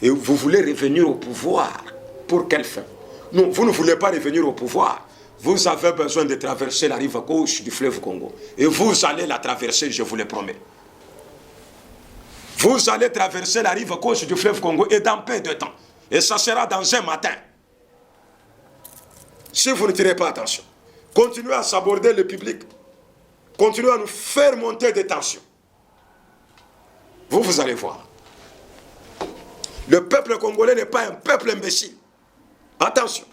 Et vous voulez revenir au pouvoir. Pour quelle fin? Non, vous ne voulez pas revenir au pouvoir. Vous avez besoin de traverser la rive gauche du fleuve Congo. Et vous allez la traverser, je vous le promets. Vous allez traverser la rive gauche du fleuve Congo et dans peu de temps. Et ça sera dans un matin. Si vous ne tirez pas attention, continuez à saborder le public. Continuez à nous faire monter des tensions. Vous allez voir. Le peuple congolais n'est pas un peuple imbécile. Attention.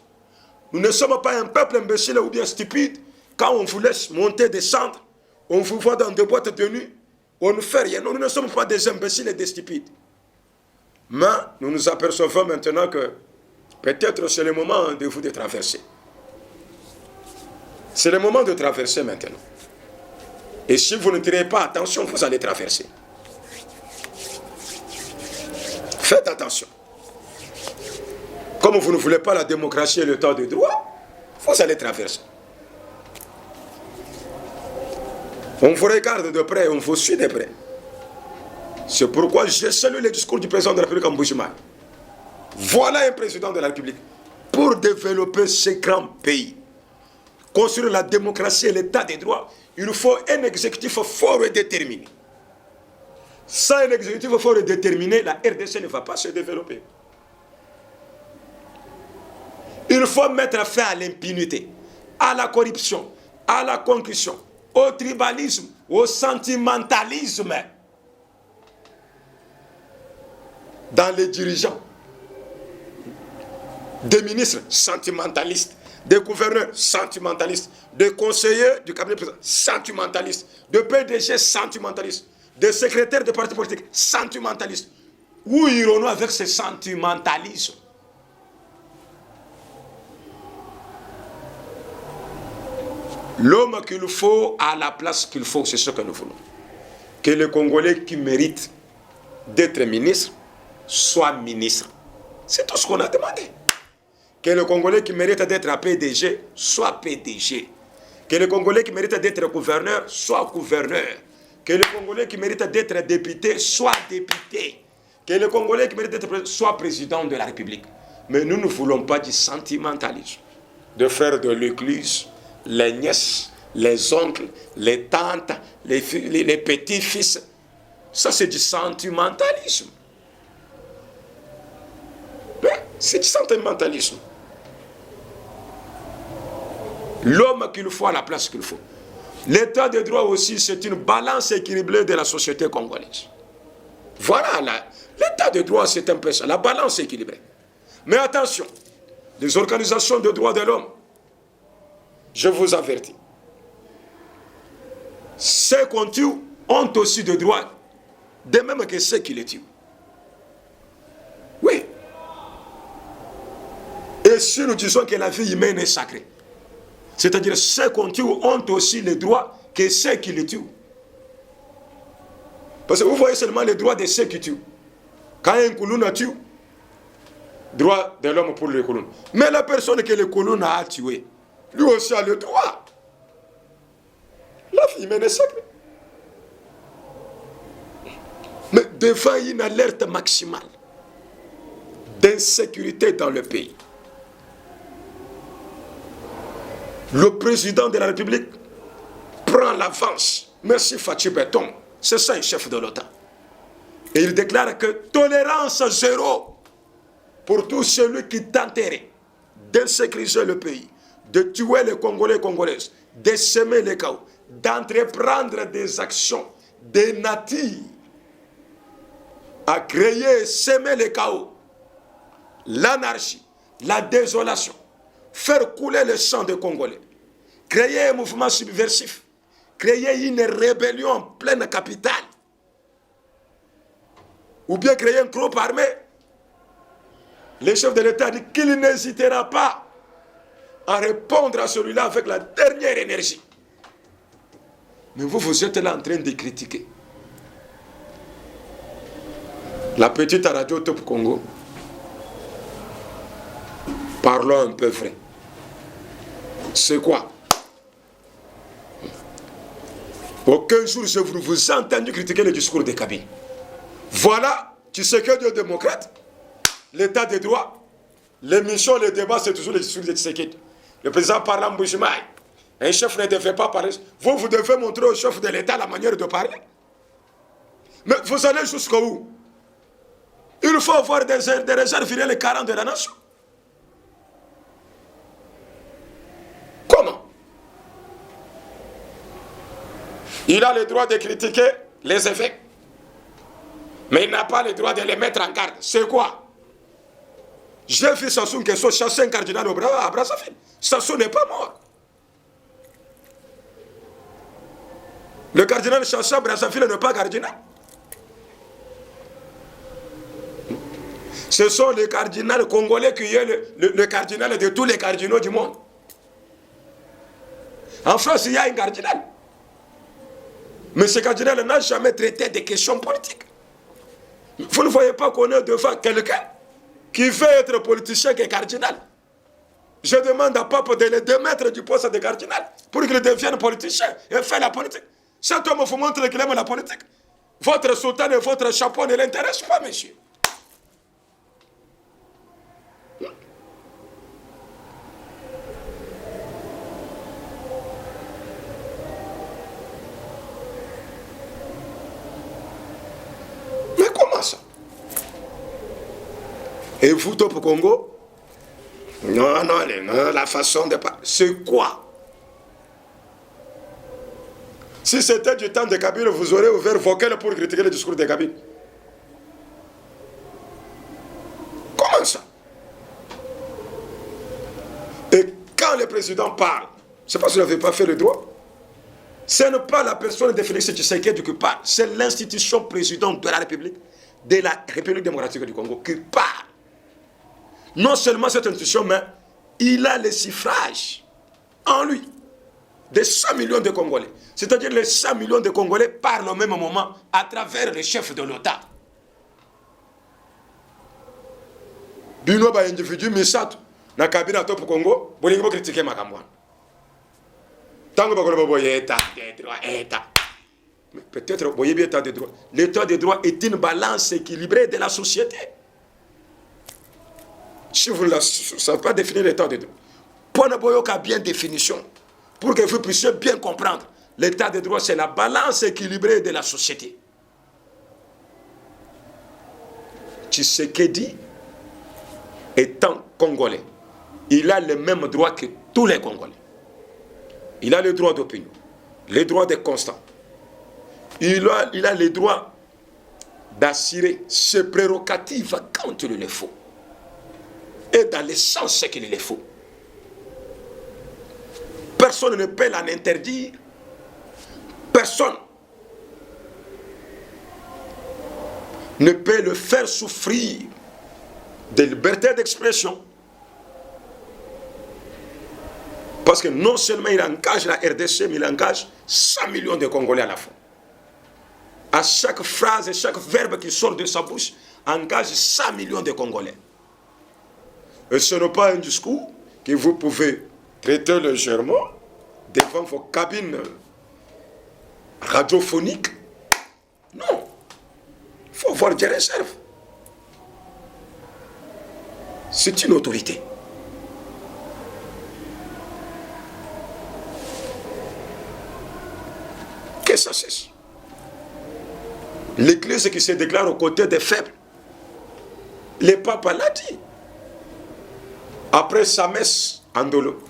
Nous ne sommes pas un peuple imbécile ou bien stupide. Quand on vous laisse monter, descendre, on vous voit dans des boîtes de nuit, on ne fait rien. Nous ne sommes pas des imbéciles et des stupides. Mais nous nous apercevons maintenant que peut-être c'est le moment de vous de traverser. C'est le moment de traverser maintenant. Et si vous ne tirez pas attention, vous allez traverser. Faites attention. Comme vous ne voulez pas la démocratie et le temps de droit, vous allez traverser. On vous regarde de près, on vous suit de près. C'est pourquoi je salue le discours du président de la République en Mbuji-Mayi. Voilà un président de la République. Pour développer ce grand pays, construire la démocratie et l'état des droits, il faut un exécutif fort et déterminé. Sans un exécutif fort et déterminé, la RDC ne va pas se développer. Il faut mettre fin à l'impunité, à la corruption, à la concussion, au tribalisme, au sentimentalisme dans les dirigeants, des ministres sentimentalistes, des gouverneurs sentimentalistes, des conseillers du cabinet président sentimentalistes, des PDG sentimentalistes, des secrétaires de partis politiques sentimentalistes. Où irons-nous avec ce sentimentalisme? L'homme qu'il faut à la place qu'il faut, c'est ce que nous voulons. Que les Congolais qui méritent d'être ministres soient ministres. C'est tout ce qu'on a demandé. Que les Congolais qui méritent d'être PDG soient PDG. Que les Congolais qui méritent d'être gouverneurs soient gouverneurs. Que les Congolais qui méritent d'être députés soient députés. Que les Congolais qui méritent d'être soient présidents de la République. Mais nous ne voulons pas du sentimentalisme. De faire de l'église les nièces, les oncles, les tantes, les petits-fils. Ça, c'est du sentimentalisme. C'est du sentimentalisme. L'homme qu'il faut à la place qu'il faut. L'état de droit aussi, c'est une balance équilibrée de la société congolaise. Voilà, l'état de droit, c'est un peu ça, la balance équilibrée. Mais attention, les organisations de droits de l'homme, je vous avertis, ceux qu'on tue ont aussi des droits, de même que ceux qui les tuent. Oui. Et si nous disons que la vie humaine est sacrée, c'est-à-dire ceux qu'on tue ont aussi les droits que ceux qui les tuent. Parce que vous voyez seulement les droits de ceux qui tuent. Quand un Koulouna tue, droit de l'homme pour le Koulouna. Mais la personne que le Koulouna a tué, lui aussi a le droit. La vie humaine est sacrée. Mais devant une alerte maximale d'insécurité dans le pays, le président de la République prend l'avance. Merci Fatou Béton, c'est ça un chef de l'OTAN. Et il déclare que tolérance zéro pour tout celui qui tenterait d'insécuriser le pays, de tuer les Congolais et Congolaises, de semer les chaos, d'entreprendre des actions de nature à créer et semer le chaos, l'anarchie, la désolation, faire couler le sang des Congolais, créer un mouvement subversif, créer une rébellion en pleine capitale, ou bien créer un groupe armé. Le chef de l'État dit qu'il n'hésitera pas à répondre à celui-là avec la dernière énergie. Mais vous êtes là en train de critiquer. La petite radio Top Congo, parlons un peu vrai. C'est quoi? Aucun jour je vous ai entendu critiquer le discours de Kabila. Voilà, tu sais que Dieu démocrate, l'état de droit, l'émission, le débat, c'est toujours le discours de Tshisekedi. Le président parle en Bouchimaï. Un chef ne devait pas parler. Vous devez montrer au chef de l'État la manière de parler. Mais vous allez jusqu'où? Il faut avoir des réserves virées les 40 de la nation. Comment? Il a le droit de critiquer les évêques, mais il n'a pas le droit de les mettre en garde. C'est quoi? J'ai vu Sassou Nguesso chasser un cardinal à Brazzaville. Sassou n'est pas mort. Le cardinal chassé à Brazzaville n'est pas cardinal. Ce sont les cardinals congolais qui sont le cardinal de tous les cardinaux du monde. En France, il y a un cardinal. Mais ce cardinal n'a jamais traité des questions politiques. Vous ne voyez pas qu'on est devant quelqu'un qui veut être politicien qui est cardinal. Je demande à Pape de le démettre du poste de cardinal pour qu'il devienne politicien et fait la politique. Cet homme vous montre qu'il aime la politique. Votre soutane et votre chapeau ne l'intéressent pas, monsieur. Mais comment ça? Et vous, Top Congo? Non, la façon de parler. C'est quoi? Si c'était du temps de Kabila, vous aurez ouvert vocal pour critiquer le discours de Kabila. Comment ça? Et quand le président parle, c'est parce qu'il n'avait pas fait le droit. Ce n'est pas la personne de Félix Tshisekedi qui parle, c'est l'institution présidente de la République démocratique du Congo qui parle. Non seulement cette institution, mais il a le suffrage en lui de 100 millions de Congolais. C'est-à-dire les 100 millions de Congolais parlent au même moment à travers le chef de l'OTAN. Bino ba individu misato na kabila Top Congo, bolingo critiquer makambo. Tango ba kolobo état de droit état. Mais peut-être boye bien état de droit. L'état de droit est une balance équilibrée de la société. Si vous ne savez pas définir l'état de droit, point boyoka bien définition pour que vous puissiez bien comprendre. L'état de droit, c'est la balance équilibrée de la société. Tshisekedi, étant congolais, il a le même droit que tous les Congolais. Il a le droit d'opinion, le droit de constat. Il a le droit d'assurer ses prérogatives quand il le faut. Et dans le sens qu'il le faut. Personne ne peut l'en interdire. Personne ne peut le faire souffrir de liberté d'expression. Parce que non seulement il engage la RDC, mais il engage 100 millions de Congolais à la fois. À chaque phrase et chaque verbe qui sort de sa bouche, engage 100 millions de Congolais. Et ce n'est pas un discours que vous pouvez traiter légèrement devant vos cabines radiophoniques. Non. Il faut avoir des réserves. C'est une autorité. Qu'est-ce que c'est? L'Église qui se déclare aux côtés des faibles. Le pape l'a dit. Après sa messe en Dolo,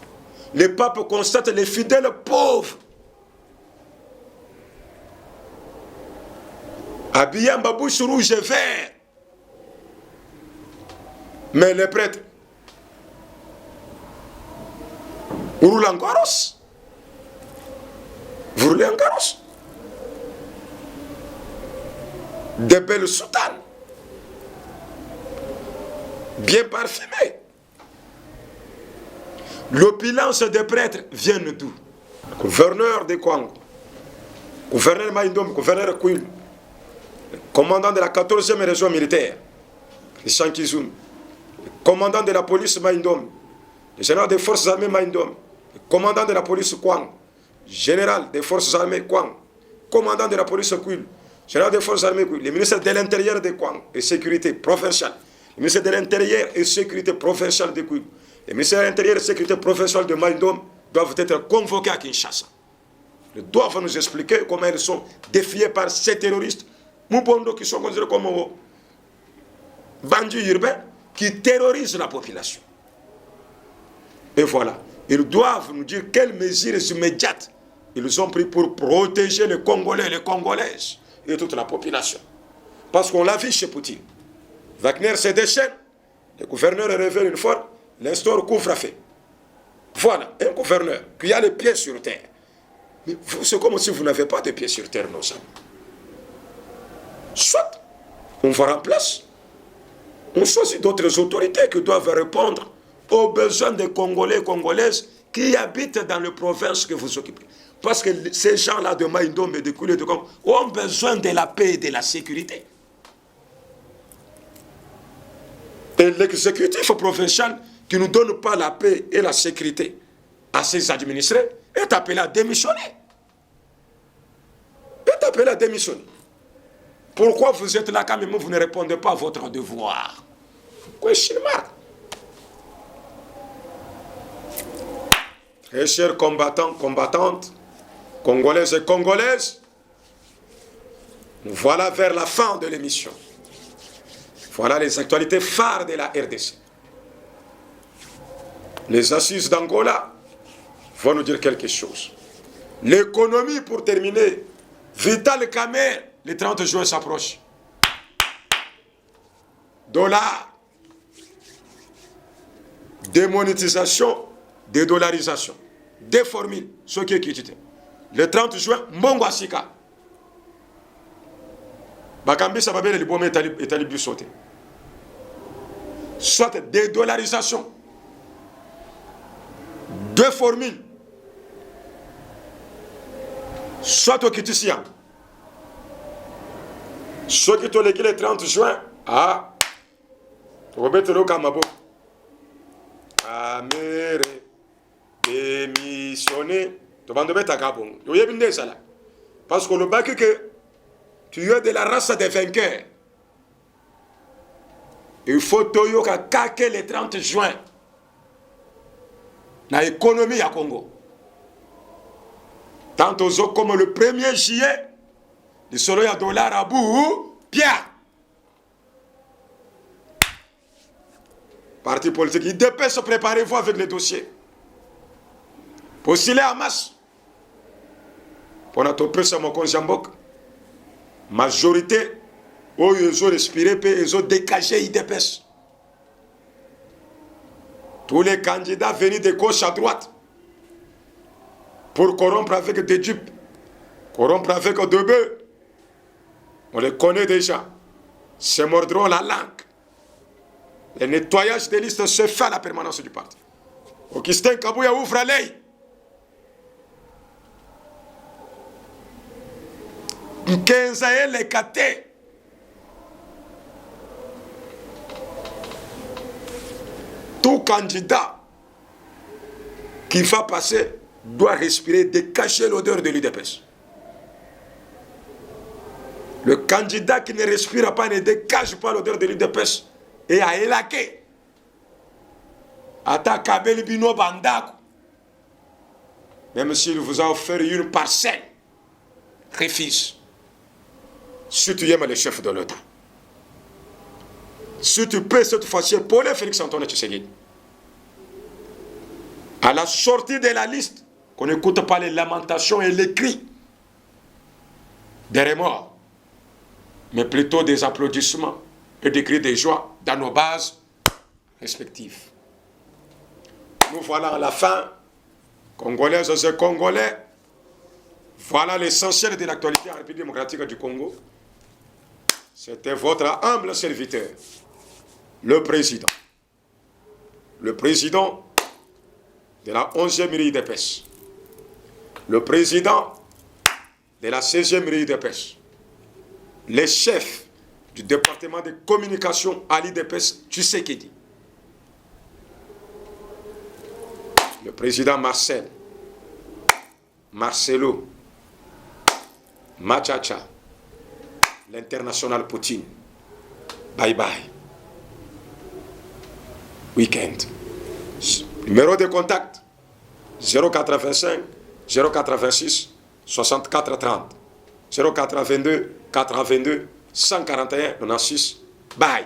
le pape constate les fidèles pauvres, habillés en babouche rouge et vert. Mais les prêtres, vous roulez en carrosse. Vous roulez en carrosse. Des belles soutanes, bien parfumées. L'opulence des prêtres vient d'où? Gouverneur de Kwango, gouverneur Maïndom, gouverneur Kouil, commandant de la 14e région militaire, Christian Kizoum, commandant de la police Maïndom, le général des forces armées Maïndom, le commandant de la police Kwang, général des forces armées Kwang, commandant de la police Kouil, général des forces armées Kouil, le ministre de l'Intérieur de Kwang et sécurité provinciale, le ministre de l'Intérieur et sécurité provinciale de Kouil, le ministère de l'Intérieur et sécurité provinciale de Maïndom doivent être convoqués à Kinshasa. Ils doivent nous expliquer comment ils sont défiés par ces terroristes, Moubondo, qui sont considérés comme bandits urbains, qui terrorisent la population. Et voilà, ils doivent nous dire quelles mesures immédiates ils ont pris pour protéger les Congolais, les Congolaises et toute la population. Parce qu'on l'a vu chez Poutine. Wagner se déchaîne, le gouverneur révèle une fois, l'instaure couvre-feu. Voilà, un gouverneur qui a les pieds sur terre. Mais c'est comme si vous n'avez pas de pieds sur terre, nos amis. Soit on vous remplace, on choisit d'autres autorités qui doivent répondre aux besoins des Congolais et Congolaises qui habitent dans les provinces que vous occupez. Parce que ces gens-là de Maïndom et de Koulé de Congo ont besoin de la paix et de la sécurité. Et l'exécutif provincial qui ne donne pas la paix et la sécurité à ses administrés est appelé à démissionner. Est appelé à démissionner. Pourquoi vous êtes là quand même vous ne répondez pas à votre devoir? Quoi, très chers combattants, combattantes, Congolaises et Congolaises, nous voilà vers la fin de l'émission. Voilà les actualités phares de la RDC. Les assises d'Angola vont nous dire quelque chose. L'économie, pour terminer, Vital Kamerhe, le 30 juin s'approche. Dollar, démonétisation, dédollarisation. Deux formules, ce qui est quitté. Le 30 juin, Mbongo Asika. Bakambi Sababé, le bon est allé sauter. Soit dédollarisation. Deux formules. Soit au Kitisia. Soit qui ont le 30 juin. Ah. Roberto Rokamabo. Amere. Démissionner. Tu vas devoir t'accabonger. Tu vas bien ça là. Parce que le bac que tu es de la race des vainqueurs. Il faut que le 30 juin. Dans l'économie à Congo. Tant aux autres comme le 1er juillet, le soleil à dollar à bout, Pierre. Parti politique, il dépêche, préparez-vous avec les dossiers. Postulez en masse. Pour notre peuple, mon conjambok, majorité, où ils ont respiré, ils ont dégagé, ils dépêchent. Tous les candidats venus de gauche à droite pour corrompre avec des dupes, corrompre avec des bœufs, on les connaît déjà. Se mordront la langue. Le nettoyage des listes se fait à la permanence du parti. Augustin Kabouya ouvre l'œil. Kenzaïe les catés. Tout candidat qui va passer doit respirer, décacher l'odeur de l'UDPS. Le candidat qui ne respire pas, ne décache pas l'odeur de l'UDPS et a élaqué. Ata Kabeli Bino Bandako. Même s'il vous a offert une parcelle, refuse. Si tu aimes le chef de l'État. Si tu peux cette fois-ci épauler Félix Antoine Tshisekedi. À la sortie de la liste, qu'on n'écoute pas les lamentations et les cris des remords, mais plutôt des applaudissements et des cris de joie dans nos bases respectives. Nous voilà à la fin, Congolaises et Congolais. Voilà l'essentiel de l'actualité en République démocratique du Congo. C'était votre humble serviteur, le président. Le président de la 11e mairie de pêche, le président de la 16e mairie de pêche, les chefs du département de communication Ali de pêche Tshisekedi, le président Marcelo, Machacha, l'international Poutine. Bye bye. Week-end. Numéro de contact 085 086 64 30 0422 422 141 96. Bye.